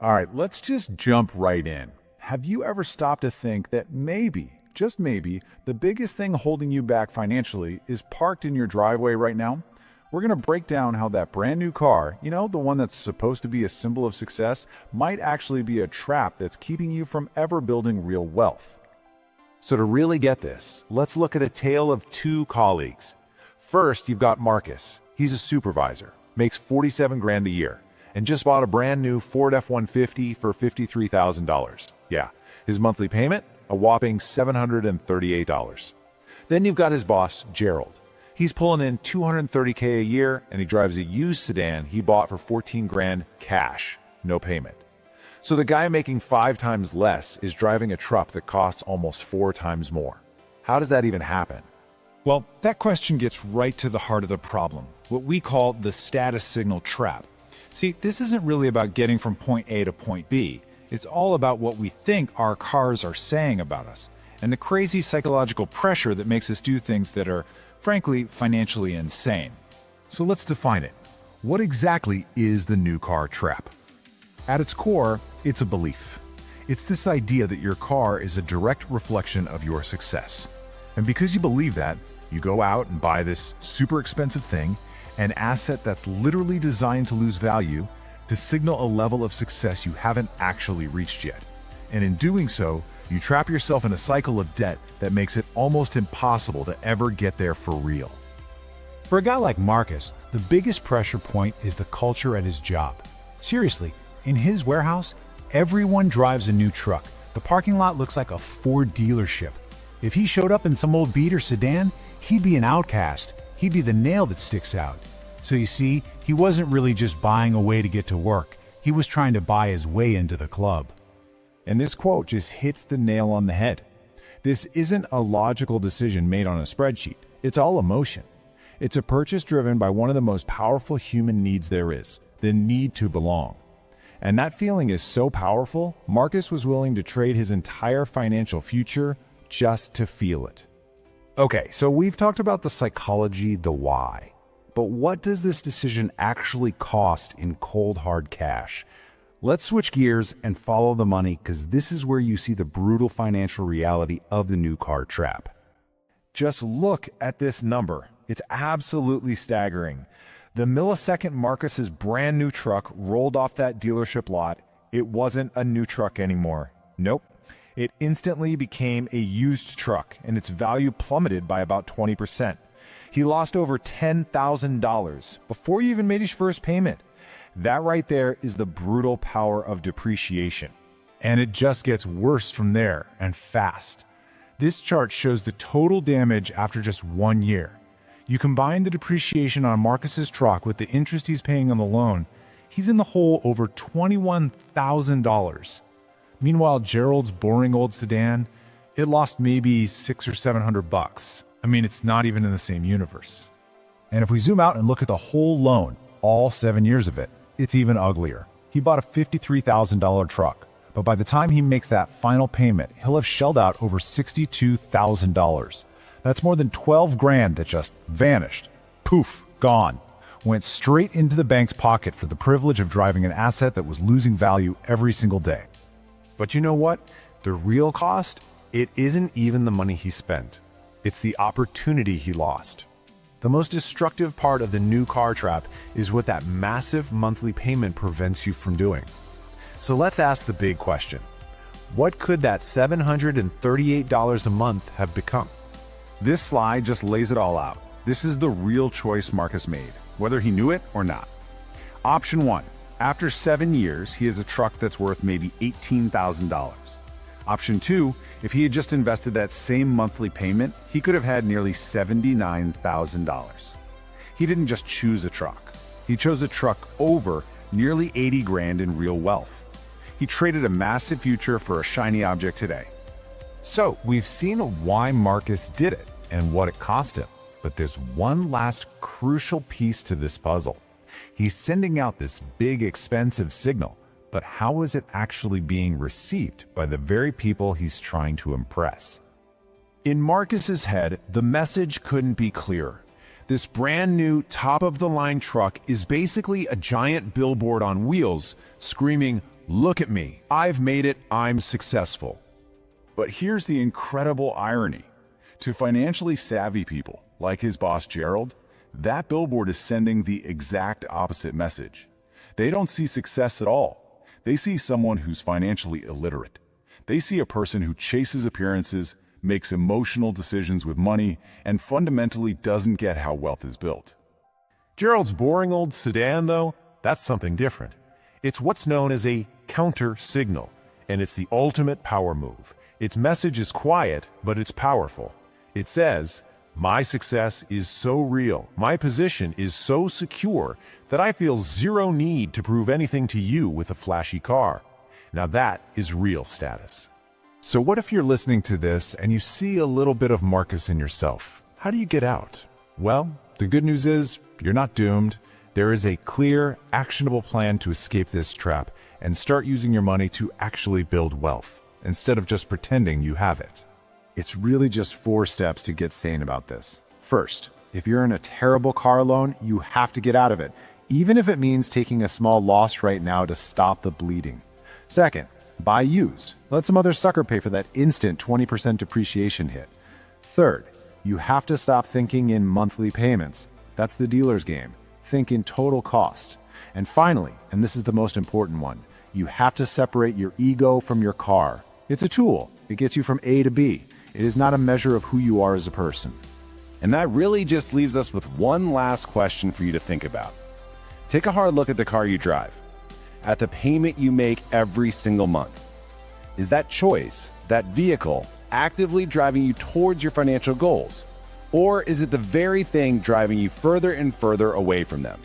All right, let's just jump right in. Have you ever stopped to think that maybe, just maybe, the biggest thing holding you back financially is parked in your driveway right now? We're going to break down how that brand new car, the one that's supposed to be a symbol of success, might actually be a trap that's keeping you from ever building real wealth. So to really get this, let's look at a tale of two colleagues. First, you've got Marcus. He's a supervisor, makes 47 grand a year, and just bought a brand new Ford F-150 for $53,000. Yeah, his monthly payment, a whopping $738. Then you've got his boss, Gerald. He's pulling in $230K a year, and he drives a used sedan he bought for 14 grand cash, no payment. So the guy making 5 times less is driving a truck that costs almost 4 times more. How does that even happen? Well, that question gets right to the heart of the problem, what we call the status signal trap. See, this isn't really about getting from point A to point B. It's all about what we think our cars are saying about us, and the crazy psychological pressure that makes us do things that are, frankly, financially insane. So let's define it. What exactly is the new car trap? At its core, it's a belief. It's this idea that your car is a direct reflection of your success. And because you believe that, you go out and buy this super expensive thing, an asset that's literally designed to lose value, to signal a level of success you haven't actually reached yet. And in doing so, you trap yourself in a cycle of debt that makes it almost impossible to ever get there for real. For a guy like Marcus, the biggest pressure point is the culture at his job. Seriously, in his warehouse, everyone drives a new truck. The parking lot looks like a Ford dealership. If he showed up in some old beat or sedan, he'd be an outcast. He'd be the nail that sticks out. So you see, he wasn't really just buying a way to get to work. He was trying to buy his way into the club. And this quote just hits the nail on the head. This isn't a logical decision made on a spreadsheet. It's all emotion. It's a purchase driven by one of the most powerful human needs there is, the need to belong. And that feeling is so powerful, Marcus was willing to trade his entire financial future just to feel it. Okay, so we've talked about the psychology, the why. But what does this decision actually cost in cold hard cash? Let's switch gears and follow the money, because this is where you see the brutal financial reality of the new car trap. Just look at this number. It's absolutely staggering. The millisecond Marcus's brand new truck rolled off that dealership lot, it wasn't a new truck anymore. Nope. It instantly became a used truck, and its value plummeted by about 20%. He lost over $10,000 before he even made his first payment. That right there is the brutal power of depreciation. And it just gets worse from there, and fast. This chart shows the total damage after just 1 year. You combine the depreciation on Marcus's truck with the interest he's paying on the loan, he's in the hole over $21,000. Meanwhile, Gerald's boring old sedan, it lost maybe $600 or $700. I mean, it's not even in the same universe. And if we zoom out and look at the whole loan, all 7 years of it, it's even uglier. He bought a $53,000 truck, but by the time he makes that final payment, he'll have shelled out over $62,000. That's more than 12 grand that just vanished. Poof, gone. Went straight into the bank's pocket for the privilege of driving an asset that was losing value every single day. But you know what? The real cost? It isn't even the money he spent. It's the opportunity he lost. The most destructive part of the new car trap is what that massive monthly payment prevents you from doing. So let's ask the big question. What could that $738 a month have become? This slide just lays it all out. This is the real choice Marcus made, whether he knew it or not. Option 1. After 7 years, he has a truck that's worth maybe $18,000. Option 2, if he had just invested that same monthly payment, he could have had nearly $79,000. He didn't just choose a truck. He chose a truck over nearly 80 grand in real wealth. He traded a massive future for a shiny object today. So we've seen why Marcus did it and what it cost him. But there's one last crucial piece to this puzzle. He's sending out this big, expensive signal, but how is it actually being received by the very people he's trying to impress? In Marcus's head, the message couldn't be clearer. This brand new, top-of-the-line truck is basically a giant billboard on wheels, screaming, Look at me. I've made it. I'm successful. But here's the incredible irony. To financially savvy people, like his boss Gerald, that billboard is sending the exact opposite message. They don't see success at all. They see someone who's financially illiterate. They see a person who chases appearances, makes emotional decisions with money, and fundamentally doesn't get how wealth is built. Gerald's boring old sedan, though, that's something different. It's what's known as a counter signal, and it's the ultimate power move. Its message is quiet, but it's powerful. It says, "My success is so real, my position is so secure that I feel zero need to prove anything to you with a flashy car." Now that is real status. So what if you're listening to this and you see a little bit of Marcus in yourself? How do you get out? Well, the good news is you're not doomed. There is a clear, actionable plan to escape this trap and start using your money to actually build wealth, instead of just pretending you have it. It's really just 4 steps to get sane about this. First, if you're in a terrible car loan, you have to get out of it, even if it means taking a small loss right now to stop the bleeding. Second, buy used. Let some other sucker pay for that instant 20% depreciation hit. Third, you have to stop thinking in monthly payments. That's the dealer's game. Think in total cost. And finally, and this is the most important one, you have to separate your ego from your car. It's a tool. It gets you from A to B. It is not a measure of who you are as a person. And that really just leaves us with one last question for you to think about. Take a hard look at the car you drive, at the payment you make every single month. Is that choice, that vehicle, actively driving you towards your financial goals? Or is it the very thing driving you further and further away from them?